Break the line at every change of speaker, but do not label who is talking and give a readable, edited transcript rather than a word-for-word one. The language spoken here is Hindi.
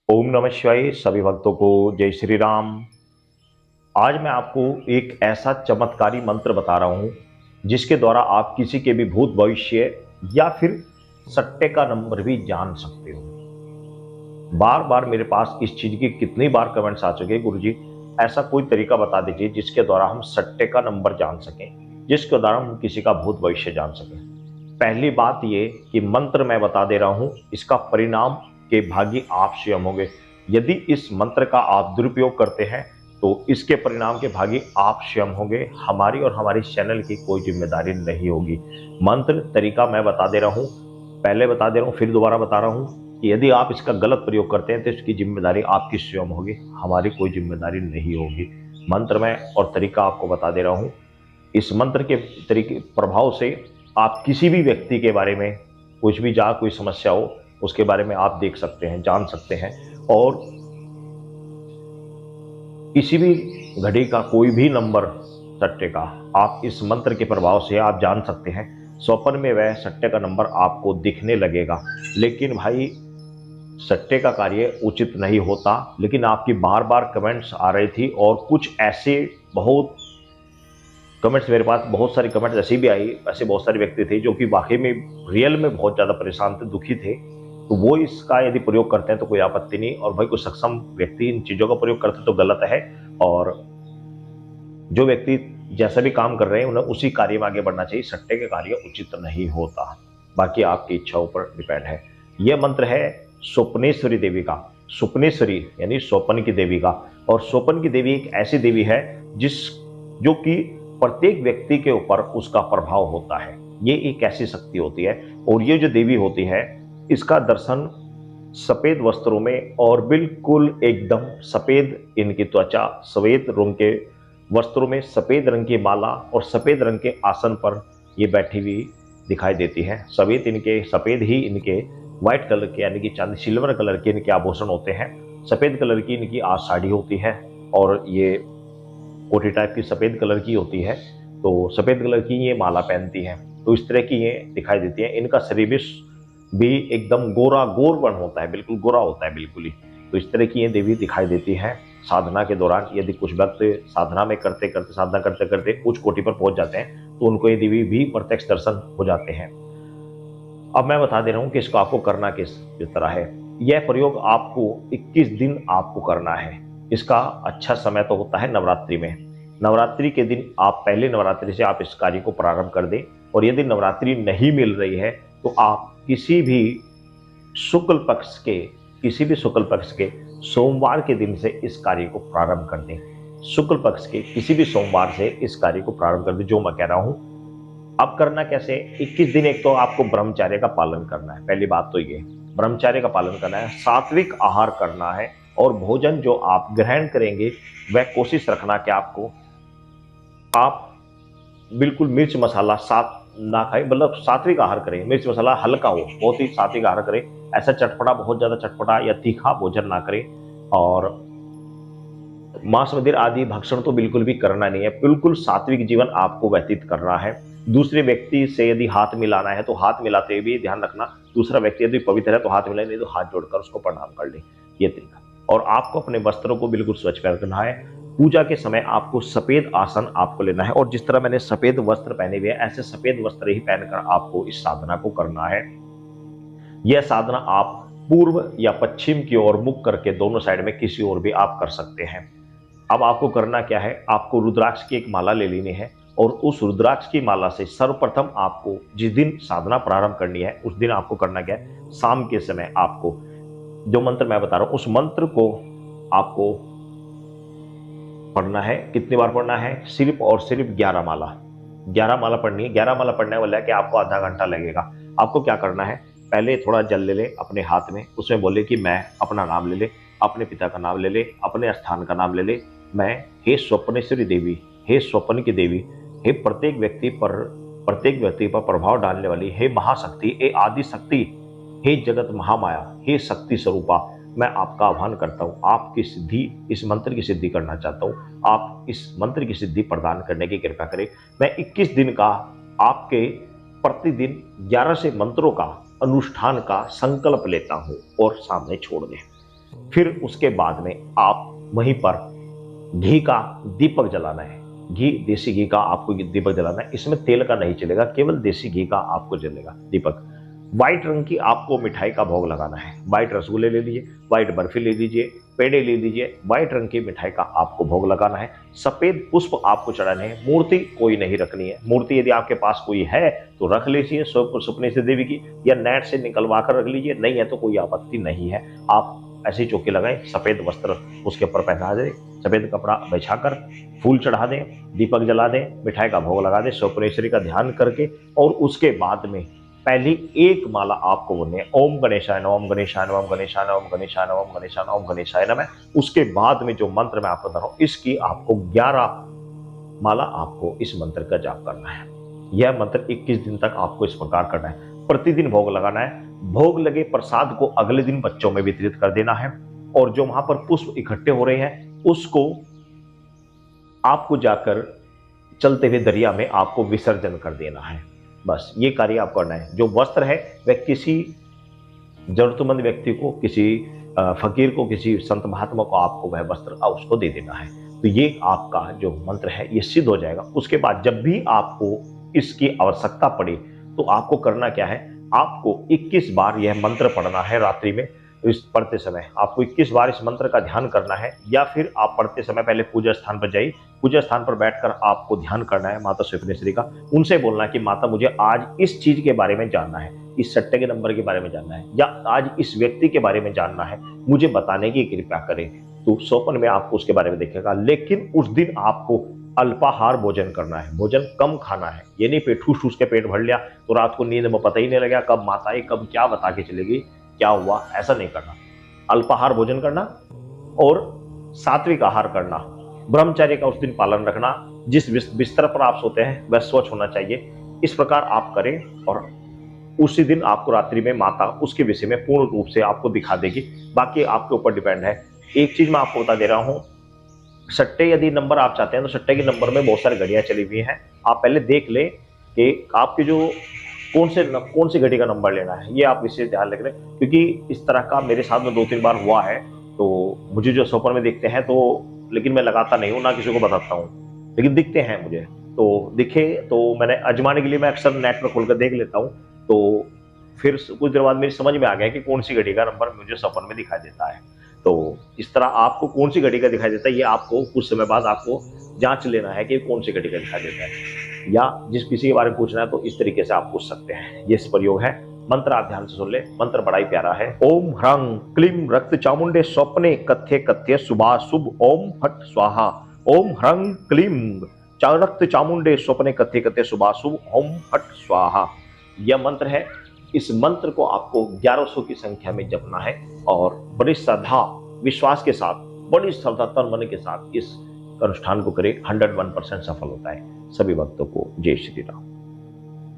ओम नमः शिवाय। सभी भक्तों को जय श्री राम। आज मैं आपको एक ऐसा चमत्कारी मंत्र बता रहा हूं जिसके द्वारा आप किसी के भी भूत भविष्य या फिर सट्टे का नंबर भी जान सकते हो। बार बार मेरे पास इस चीज की कितनी बार कमेंट्स आ चुके हैं, गुरुजी ऐसा कोई तरीका बता दीजिए जिसके द्वारा हम सट्टे का नंबर जान सकें, जिसके द्वारा हम किसी का भूत भविष्य जान सकें। पहली बात ये कि मंत्र मैं बता दे रहा हूं, इसका परिणाम के भागी आप स्वयं होंगे। यदि इस मंत्र का आप दुरुपयोग करते हैं तो इसके परिणाम के भागी आप स्वयं होंगे। हमारी और हमारे चैनल की कोई जिम्मेदारी नहीं होगी। मंत्र तरीका मैं बता दे रहा हूं, पहले बता दे रहा हूं, फिर दोबारा बता रहा हूं कि यदि आप इसका गलत प्रयोग करते हैं तो इसकी जिम्मेदारी आपकी स्वयं होगी, हमारी कोई जिम्मेदारी नहीं होगी। मंत्र में और तरीका आपको बता दे रहा हूं। इस मंत्र के तरीके प्रभाव से आप किसी भी व्यक्ति के बारे में कुछ भी जहाँ कोई समस्या हो उसके बारे में आप देख सकते हैं, जान सकते हैं। और किसी भी घड़ी का कोई भी नंबर सट्टे का आप इस मंत्र के प्रभाव से आप जान सकते हैं। स्वप्न में वह सट्टे का नंबर आपको दिखने लगेगा। लेकिन भाई सट्टे का कार्य उचित नहीं होता। लेकिन आपकी बार बार कमेंट्स आ रही थी और कुछ ऐसे बहुत कमेंट्स मेरे पास, बहुत सारी कमेंट्स ऐसी भी आई, ऐसे बहुत सारे व्यक्ति थे जो कि वाकई में रियल में बहुत ज़्यादा परेशान थे, दुखी थे। तो वो इसका यदि प्रयोग करते हैं तो कोई आपत्ति नहीं, और भाई कोई सक्षम व्यक्ति इन चीज़ों का प्रयोग करते तो गलत है। और जो व्यक्ति जैसा भी काम कर रहे हैं उन्हें उसी कार्य में आगे बढ़ना चाहिए। सट्टे के कार्य उचित नहीं होता। बाकी आपकी इच्छाओं पर डिपेंड है। यह मंत्र है स्वप्नेश्वरी देवी का। स्वप्नेश्वरी यानी स्वप्न की देवी का। और स्वप्न की देवी एक ऐसी देवी है जो कि प्रत्येक व्यक्ति के ऊपर उसका प्रभाव होता है। ये एक ऐसी शक्ति होती है। और ये जो देवी होती है इसका दर्शन सफेद वस्त्रों में, और बिल्कुल एकदम सफेद इनकी त्वचा, सफेद रंग के वस्त्रों में, सफेद रंग की माला और सफेद रंग के आसन पर ये बैठी हुई दिखाई देती है। सफेद ही इनके व्हाइट कलर के यानी कि चांदी सिल्वर कलर के इनके आभूषण होते हैं। सफेद कलर की इनकी आज साड़ी होती है और ये कोटी टाइप की सफेद कलर की होती है। तो सफेद कलर की ये माला पहनती है। तो इस तरह की ये दिखाई देती है। इनका शरीर भी एकदम गोरा गोर बन होता है, बिल्कुल गोरा होता है, बिल्कुल ही। तो इस तरह की ये देवी दिखाई देती है। साधना के दौरान यदि कुछ वक्त साधना में करते करते, साधना करते करते उच्च कोटि पर पहुंच जाते हैं तो उनको ये देवी भी प्रत्यक्ष दर्शन हो जाते हैं। अब मैं बता दे रहा हूं कि इसको आपको करना किस तरह है। यह प्रयोग आपको 21 दिन आपको करना है। इसका अच्छा समय तो होता है नवरात्रि में। नवरात्रि के दिन आप पहले नवरात्रि से आप इस कार्य को प्रारंभ कर दें। और यदि नवरात्रि नहीं मिल रही है तो आप किसी भी शुक्ल पक्ष के सोमवार के दिन से इस कार्य को प्रारंभ कर दें। शुक्ल पक्ष के किसी भी सोमवार से इस कार्य को प्रारंभ कर दें, जो मैं कह रहा हूं। अब करना कैसे? 21 दिन एक तो आपको ब्रह्मचर्य का पालन करना है। पहली बात तो ये ब्रह्मचर्य का पालन करना है, सात्विक आहार करना है। और भोजन जो आप ग्रहण करेंगे वह कोशिश रखना कि आप बिल्कुल मिर्च मसाला साथ ना खाएं, मतलब सात्विक आहार करें। मिर्च मसाला हल्का हो, बहुत ही सात्विक आहार करें। ऐसा चटपटा, बहुत ज्यादा चटपटा या तीखा भोजन ना करें। और मांस मदिर आदि भक्षण तो बिल्कुल भी करना नहीं है। बिल्कुल सात्विक जीवन आपको व्यतीत करना है। दूसरे व्यक्ति से यदि हाथ मिलाना है तो हाथ मिलाते हुए भी ध्यान रखना, दूसरा व्यक्ति यदि पवित्र है तो हाथ मिलाए, नहीं तो हाथ जोड़कर उसको प्रणाम कर ले। ये तरीका। और आपको अपने वस्त्रों को बिल्कुल स्वच्छ रखना है। पूजा के समय आपको सफेद आसन आपको लेना है। और जिस तरह मैंने सफेद वस्त्र पहने हुए हैं ऐसे सफेद वस्त्र ही पहनकर आपको इस साधना को करना है। यह साधना आप पूर्व या पश्चिम की ओर मुख करके दोनों साइड में किसी और भी आप कर सकते हैं। अब आपको करना क्या है? आपको रुद्राक्ष की एक माला ले लेनी है। और उस रुद्राक्ष की माला से सर्वप्रथम आपको जिस दिन साधना प्रारंभ करनी है उस दिन आपको करना क्या है? शाम के समय आपको जो मंत्र मैं बता रहा हूं उस मंत्र को आपको पढ़ना है। कितनी बार पढ़ना है? सिर्फ और सिर्फ 11 माला। 11 माला पढ़नी है। 11 माला पढ़ने वाला है कि आपको आधा घंटा लगेगा। आपको क्या करना है? पहले थोड़ा जल ले ले अपने हाथ में, उसमें बोले कि मैं, अपना नाम ले ले, अपने पिता का नाम ले ले, अपने स्थान का नाम ले ले। मैं, हे स्वप्नेश्वरी देवी, हे स्वप्न की देवी, हे प्रत्येक व्यक्ति पर प्रभाव डालने वाली, हे महाशक्ति, हे आदि शक्ति, हे जगत महामाया, हे शक्ति स्वरूपा, मैं आपका आह्वान करता हूँ। आपकी सिद्धि, इस मंत्र की सिद्धि करना चाहता हूँ। आप इस मंत्र की सिद्धि प्रदान करने की कृपा करें। मैं 21 दिन का आपके प्रतिदिन 11 से मंत्रों का अनुष्ठान का संकल्प लेता हूँ और सामने छोड़ दें। फिर उसके बाद में आप वहीं पर घी का दीपक जलाना है। घी, देसी घी का आपको दीपक जलाना है। इसमें तेल का नहीं चलेगा, केवल देसी घी का आपको जलेगा दीपक। व्हाइट रंग की आपको मिठाई का भोग लगाना है। व्हाइट रसगुल्ले ले लीजिए, व्हाइट बर्फी ले लीजिए, पेड़े ले लीजिए, व्हाइट रंग की मिठाई का आपको भोग लगाना है। सफेद पुष्प आपको चढ़ाने हैं। मूर्ति कोई नहीं रखनी है। मूर्ति यदि आपके पास कोई है तो रख लीजिए सुपने से देवी की, या नेट से निकलवा कर रख लीजिए, नहीं है तो कोई आपत्ति नहीं है। आप ऐसे ही चौके लगाएं, सफेद वस्त्र उसके ऊपर पहना दें, सफेद कपड़ा बिछाकर फूल चढ़ा दें, दीपक जला दें, मिठाई का भोग लगा दें, स्वप्नेश्वरी का ध्यान करके। और उसके बाद में पहली एक माला आपको बोलनी है, ओम गणेशाय नमः, ओम गणेशाय नमः, ओम गणेशाय नमः, ओम गणेशाय नमः, ओम गणेशाय नमः, ओम गणेशाय नमः। उसके बाद में जो मंत्र मैं आपको बता रहा हूं, इसकी आपको 11 माला आपको इस मंत्र का जाप करना है। यह मंत्र 21 दिन तक आपको इस प्रकार करना है। प्रतिदिन भोग लगाना है। भोग लगे प्रसाद को अगले दिन बच्चों में वितरित कर देना है। और जो वहां पर पुष्प इकट्ठे हो रहे हैं उसको आपको जाकर चलते हुए दरिया में आपको विसर्जन कर देना है। बस ये कार्य आप करना है। जो वस्त्र है वह किसी जरूरतमंद व्यक्ति को, किसी फकीर को, किसी संत महात्मा को आपको वह वस्त्र उसको दे देना है। तो ये आपका जो मंत्र है ये सिद्ध हो जाएगा। उसके बाद जब भी आपको इसकी आवश्यकता पड़े तो आपको करना क्या है, आपको 21 बार यह मंत्र पढ़ना है। रात्रि में इस पढ़ते समय आपको 21 बार इस मंत्र का ध्यान करना है। या फिर आप पढ़ते समय पहले पूजा स्थान पर जाइए, पूजा स्थान पर बैठकर आपको ध्यान करना है माता स्वप्नेश्वरी का। उनसे बोलना है कि माता मुझे आज इस चीज के बारे में जानना है, इस सट्टे के नंबर के बारे में जानना है, या आज इस व्यक्ति के बारे में जानना है, मुझे बताने की कृपा करें। तो स्वप्न में आपको उसके बारे में दिखेगा। लेकिन उस दिन आपको अल्पाहार भोजन करना है, भोजन कम खाना है। ये नहीं पेट ठूस ठूस के पेट भर लिया तो रात को नींद में पता ही नहीं लगा कब माता आई, कब क्या बता के चलेगी, क्या हुआ, ऐसा नहीं करना। अल्पाहार भोजन करना और सात्विक आहार करना। ब्रह्मचर्य का उस दिन पालन रखना। जिस बिस्तर पर आप सोते हैं वह स्वच्छ होना चाहिए। इस प्रकार आप करें और उसी दिन आपको रात्रि में माता उसके विषय में पूर्ण रूप से आपको दिखा देगी। बाकी आपके ऊपर डिपेंड है। एक चीज मैं आपको बता दे रहा हूं, सट्टे यदि नंबर आप चाहते हैं तो सट्टे के नंबर में बहुत सारी घड़ियां चली हुई हैं। आप पहले देख लें कि आपके जो कौन सी घड़ी का नंबर लेना है, ये आप विशेष ध्यान रख लें। क्योंकि इस तरह का मेरे साथ में 2-3 बार हुआ है। तो मुझे जो स्वप्न में दिखते हैं तो, लेकिन मैं लगाता नहीं हूँ, ना किसी को बताता हूँ, लेकिन दिखते हैं मुझे। तो दिखे तो मैंने आजमाने के लिए मैं अक्सर नेट पर खोलकर देख लेता हूँ। तो फिर कुछ देर बाद मेरी समझ में आ गया कि कौन सी घड़ी का नंबर मुझे स्वप्न में दिखाई देता है। तो इस तरह आपको कौन सी घड़ी का दिखाई देता है ये आपको कुछ समय बाद आपको जांच लेना है कि कौन सी घड़ी का दिखाई देता है। या जिस किसी के बारे में पूछना है तो इस तरीके से आप पूछ सकते हैं। ये प्रयोग है। मंत्र आप ध्यान से सुन ले। मंत्र बड़ा ही प्यारा है। ओम ह्रंग क्लीम रक्त चामुंडे स्वप्ने कथ्य कथ्य शुभाशुभ ओम फट स्वाहा। ओम ह्रंग क्लीम रक्त चामुंडे स्वप्ने कथ्य कथ्य शुभाशुभ ओम फट स्वाहा। यह मंत्र है। इस मंत्र को आपको 1100 की संख्या में जपना है और बड़ी श्रद्धा विश्वास के साथ, बड़ी श्रद्धा तन मन के साथ इस अनुष्ठान को करें। 101% सफल होता है। सभी भक्तों को जय श्री राम।